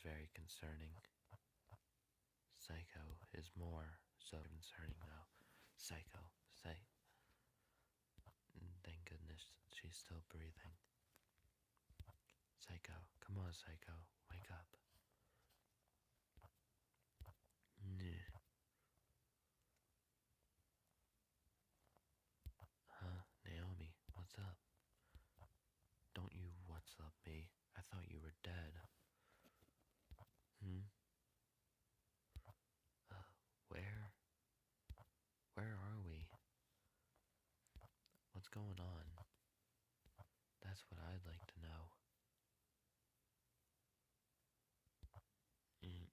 very concerning. Psycho is more so concerning, though. Psycho, say. Thank goodness she's still breathing. Psycho, come on, Psycho, wake up. Huh, Naomi, what's up? Don't you what's up me? I thought you were dead. Hmm? Where? Where are we? What's going on? That's what I'd like to know. Mm.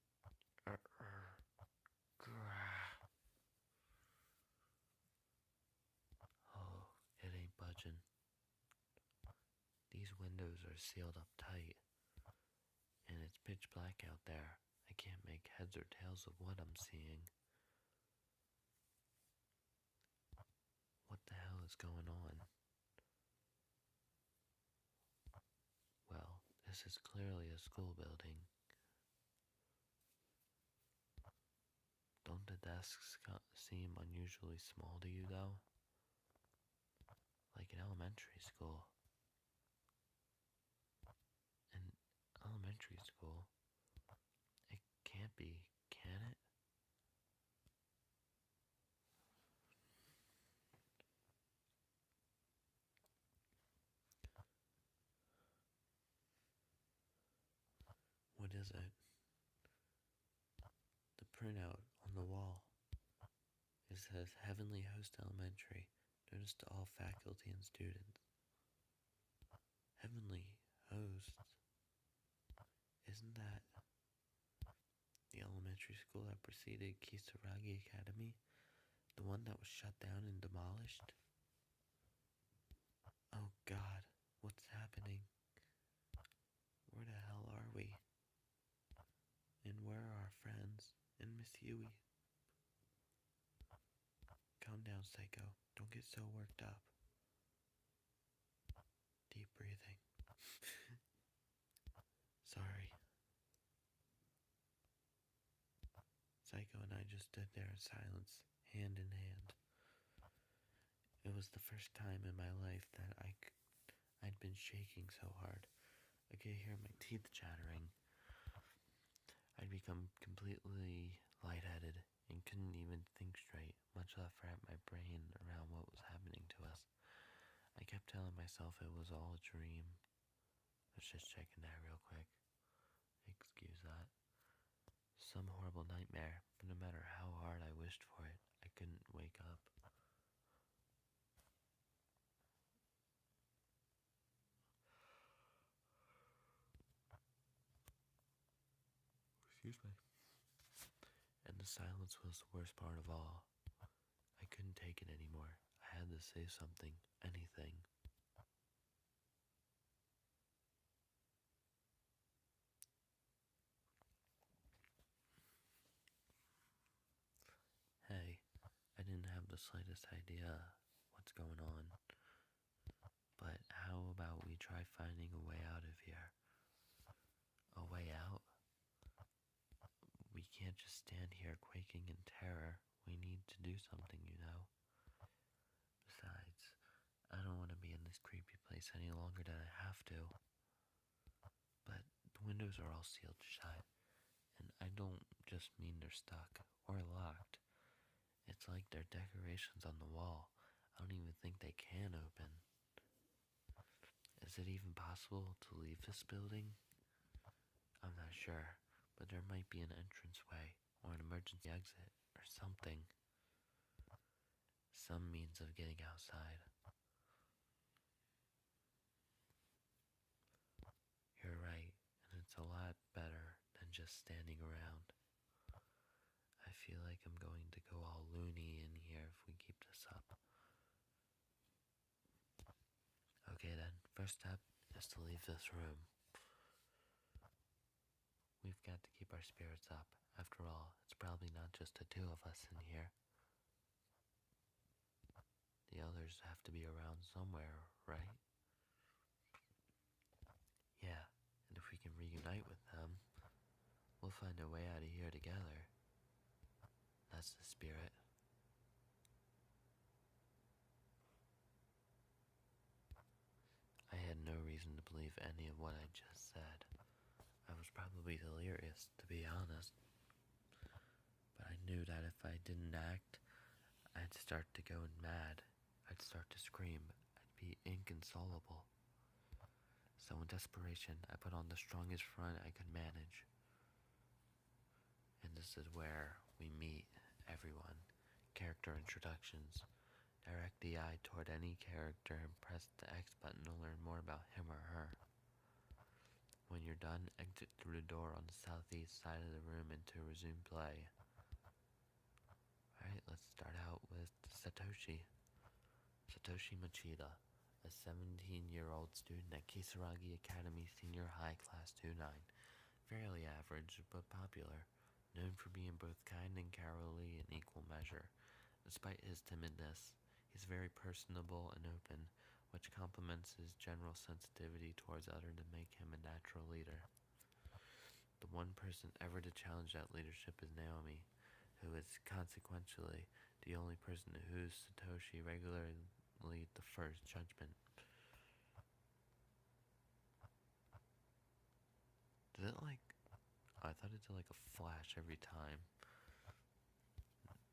Oh, it ain't budging. These windows are sealed up tight, and it's pitch black out there. I can't make heads or tails of what I'm seeing. What the hell is going on? Well, this is clearly a school building. Don't the desks seem unusually small to you, though? Like an elementary school. An elementary school? It can't be, can it? What is it? The printout on the wall. It says Heavenly Host Elementary. Notice to all faculty and students. Heavenly Host? Isn't that the elementary school that preceded Kisaragi Academy? The one that was shut down and demolished? Oh God, what's happening? Where the hell are we? And where are our friends? And Miss Yui? Calm down, Psycho. Don't get so worked up. Deep breathing. Sorry. Psycho and I just stood there in silence, hand in hand. It was the first time in my life that I'd been shaking so hard. I could hear my teeth chattering. I'd become completely lightheaded and couldn't even think straight, much less wrap my brain around what was happening to us. I kept telling myself it was all a dream. Let's just check in that real quick. Excuse that. Some horrible nightmare, but no matter how hard I wished for it, I couldn't wake up. Excuse me. And the silence was the worst part of all. I couldn't take it anymore. I had to say something, anything. Hey, I didn't have the slightest idea what's going on. But how about we try finding a way out of here? A way out? We can't just stand here quaking in terror. We need to do something, you know. Besides, I don't want to be in this creepy place any longer than I have to. But the windows are all sealed shut, and I don't just mean they're stuck or locked. It's like they're decorations on the wall. I don't even think they can open. Is it even possible to leave this building? I'm not sure, but there might be an entranceway or an emergency exit or something. Some means of getting outside. You're right, and it's a lot better than just standing around. I feel like I'm going to go all loony in here if we keep this up. Okay then, first step is to leave this room. We've got to keep our spirits up. After all, it's probably not just the two of us in here. The others have to be around somewhere, right? Yeah, and if we can reunite with them, reason to believe any of what I just said. I was probably delirious, to be honest, but I knew that if I didn't act, I'd start to go mad. I'd start to scream. I'd be inconsolable. So in desperation, I put on the strongest front I could manage. And this is where we meet everyone. Character introductions. Direct the eye toward any character and press the X button to learn more about him or her. When you're done, exit through the door on the southeast side of the room and to resume play. Alright, let's start out with Satoshi. Satoshi Machida, a 17-year-old student at Kisaragi Academy Senior High Class 29. Fairly average, but popular. Known for being both kind and cowardly in equal measure. Despite his timidness, he's very personable and open, which complements his general sensitivity towards others to make him a natural leader. The one person ever to challenge that leadership is Naomi, who is consequentially the only person whose Satoshi regularly defers judgment. Did it I thought it did a flash every time.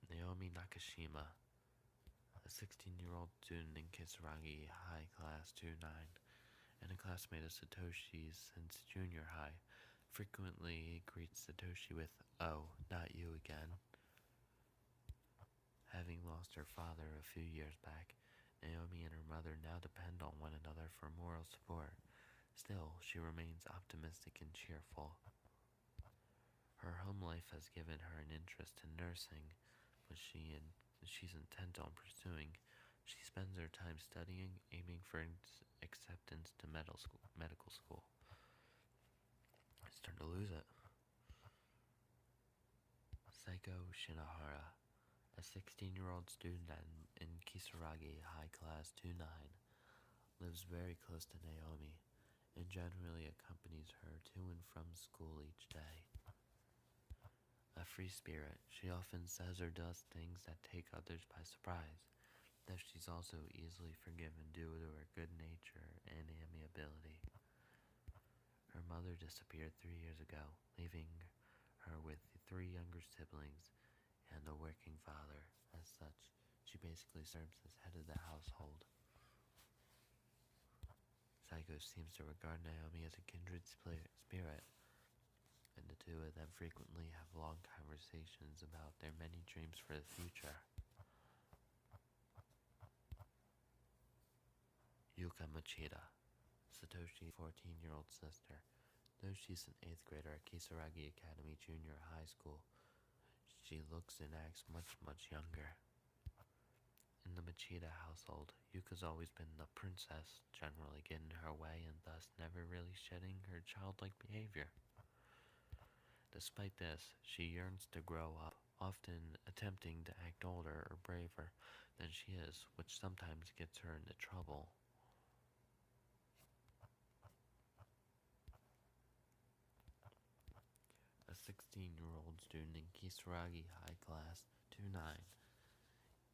Naomi Nakashima, a 16-year-old student in Kisaragi High Class 29, and a classmate of Satoshi's since junior high, frequently greets Satoshi with, "Oh, not you again." Having lost her father a few years back, Naomi and her mother now depend on one another for moral support. Still, she remains optimistic and cheerful. Her home life has given her an interest in nursing, which she's intent on pursuing. She spends her time studying, aiming for acceptance to medical school. It's starting to lose it. Saiko Shinohara, a 16-year-old student in Kisaragi High Class 29, lives very close to Naomi and generally accompanies her to and from school each day. A free spirit, she often says or does things that take others by surprise, though she's also easily forgiven due to her good nature and amiability. Her mother disappeared 3 years ago, leaving her with 3 younger siblings and a working father. As such, she basically serves as head of the household. Saiko seems to regard Naomi as a kindred spirit, and the two of them frequently have long conversations about their many dreams for the future. Yuka Machida, Satoshi's 14-year-old sister. Though she's an 8th grader at Kisaragi Academy Junior High School, she looks and acts much younger. In the Machida household, Yuka's always been the princess, generally getting her way and thus never really shedding her childlike behavior. Despite this, she yearns to grow up, often attempting to act older or braver than she is, which sometimes gets her into trouble. A 16-year-old student in Kisaragi High Class 29.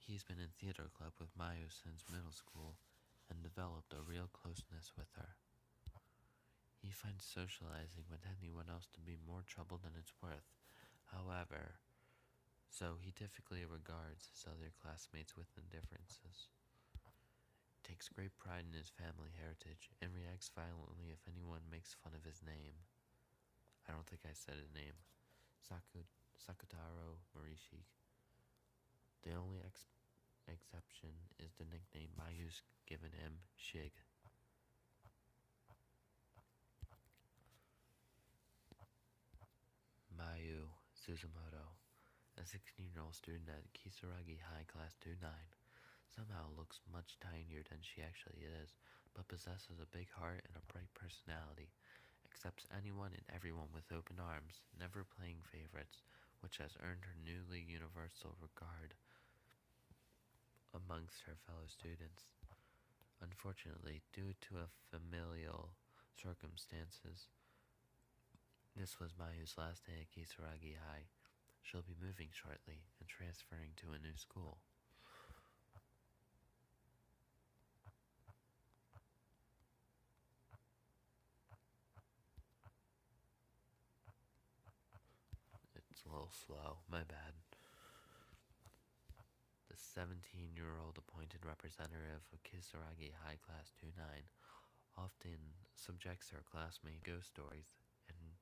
He's been in theater club with Mayu since middle school and developed a real closeness with her. He finds socializing with anyone else to be more trouble than it's worth. However, so he typically regards his other classmates with indifferences. Takes great pride in his family heritage and reacts violently if anyone makes fun of his name. I don't think I said his name. Sakutaro Morishi. The only exception is the nickname Mayu's given him, Shig. Mayu Suzumoto, a 16-year-old student at Kisaragi High Class 29, somehow looks much tinier than she actually is, but possesses a big heart and a bright personality, accepts anyone and everyone with open arms, never playing favorites, which has earned her newly universal regard amongst her fellow students. Unfortunately, due to a familial circumstances, this was Mayu's last day at Kisaragi High. She'll be moving shortly and transferring to a new school. slow, my bad. The 17-year-old appointed representative of Kisaragi High Class 29 often subjects her classmates to ghost stories and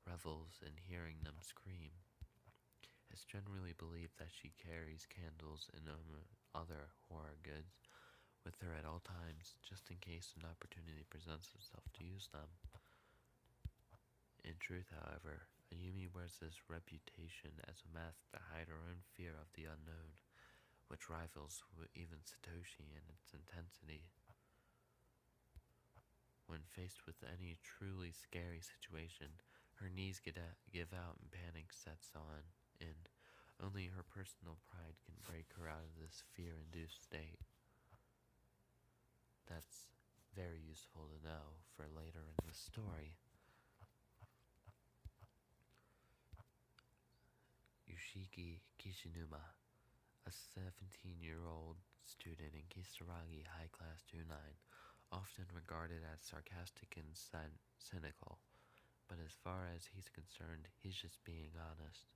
revels in hearing them scream. It's generally believed that she carries candles and other horror goods with her at all times, just in case an opportunity presents itself to use them. In truth, however, Ayumi wears this reputation as a mask to hide her own fear of the unknown, which rivals even Satoshi in its intensity. When faced with any truly scary situation, her knees give out and panic sets in. Only her personal pride can break her out of this fear-induced state. That's very useful to know for later in the story. Yoshiki Kishinuma, a 17-year-old student in Kisaragi High Class 29, often regarded as sarcastic and cynical, but as far as he's concerned, he's just being honest.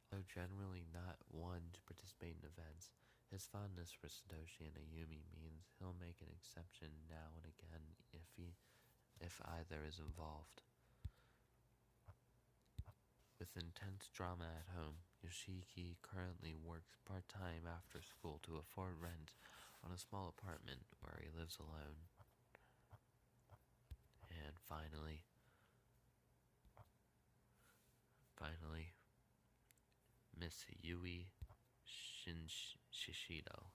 Although generally not one to participate in events, his fondness for Satoshi and Ayumi means he'll make an exception now and again if either is involved. With intense drama at home, Yoshiki currently works part-time after school to afford rent on a small apartment where he lives alone. And finally, Miss Yui Shishido,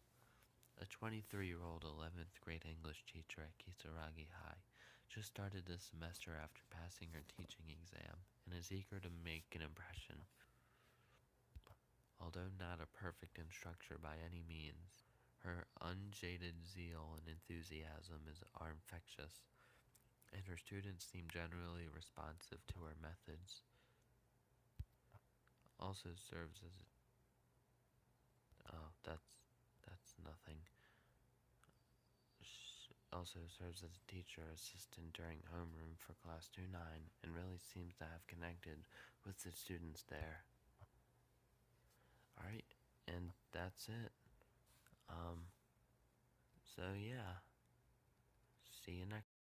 a 23-year-old 11th grade English teacher at Kisaragi High, just started this semester after passing her teaching exam and is eager to make an impression. Although not a perfect instructor by any means, her unjaded zeal and enthusiasm are infectious, and her students seem generally responsive to her methods. Also serves as that's nothing. Also serves as a teacher assistant during homeroom for class 29 and really seems to have connected with the students there. Alright, and that's it. So yeah, see you next